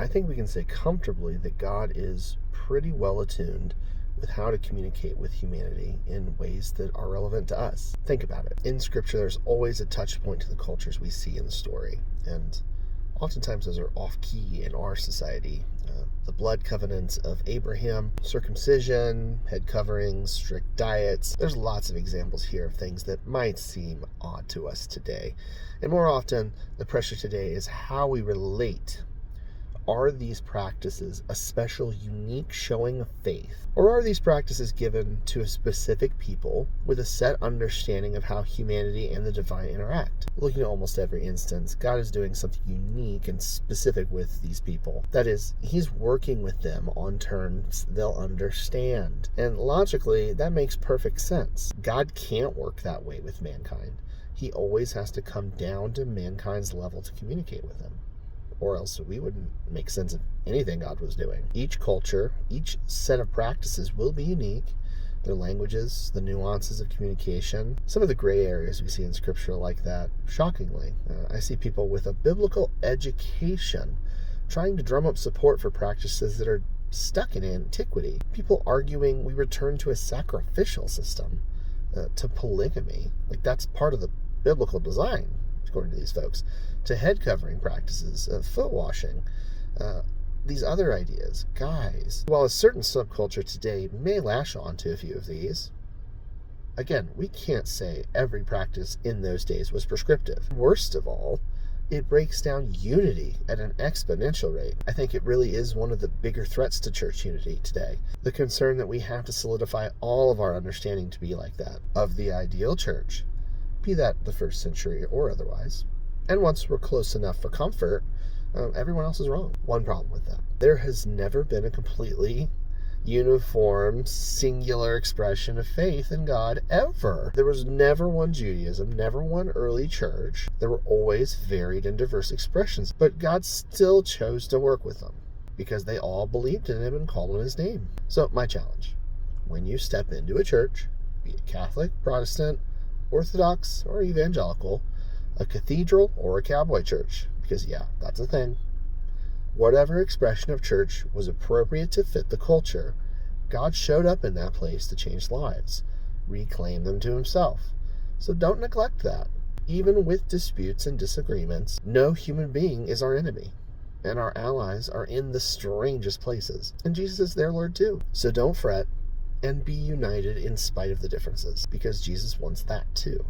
I think we can say comfortably that God is pretty well attuned with how to communicate with humanity in ways that are relevant to us. Think about it. In Scripture, there's always a touch point to the cultures we see in the story, and oftentimes those are off-key in our society. The blood covenants of Abraham, circumcision, head coverings, strict diets. There's lots of examples here of things that might seem odd to us today. And more often, the pressure today is how we relate. Are these practices a special, unique showing of faith? Or are these practices given to a specific people with a set understanding of how humanity and the divine interact? Looking at almost every instance, God is doing something unique and specific with these people. That is, He's working with them on terms they'll understand. And logically, that makes perfect sense. God can't work that way with mankind. He always has to come down to mankind's level to communicate with them, or else we wouldn't make sense of anything God was doing. Each culture, each set of practices will be unique. Their languages, the nuances of communication, some of the gray areas we see in Scripture like that, shockingly. I see people with a biblical education trying to drum up support for practices that are stuck in antiquity. People arguing we return to a sacrificial system, to polygamy. Like that's part of the biblical design, according to these folks, to head covering practices, foot washing, these other ideas. Guys, while a certain subculture today may lash on to a few of these, again, we can't say every practice in those days was prescriptive. Worst of all, it breaks down unity at an exponential rate. I think it really is one of the bigger threats to church unity today. The concern that we have to solidify all of our understanding to be like that, of the ideal church, be that the first century or otherwise. And once we're close enough for comfort, everyone else is wrong. One problem with that: there has never been a completely uniform, singular expression of faith in God ever. There was never one Judaism, never one early church. There were always varied and diverse expressions, but God still chose to work with them because they all believed in Him and called on His name. So my challenge: when you step into a church, be it Catholic, Protestant, Orthodox, or evangelical, a cathedral or a cowboy church, because yeah, that's a thing. Whatever expression of church was appropriate to fit the culture, God showed up in that place to change lives, reclaim them to Himself. So don't neglect that. Even with disputes and disagreements, no human being is our enemy, and our allies are in the strangest places, and Jesus is their Lord too. So don't fret, and be united in spite of the differences, because Jesus wants that too.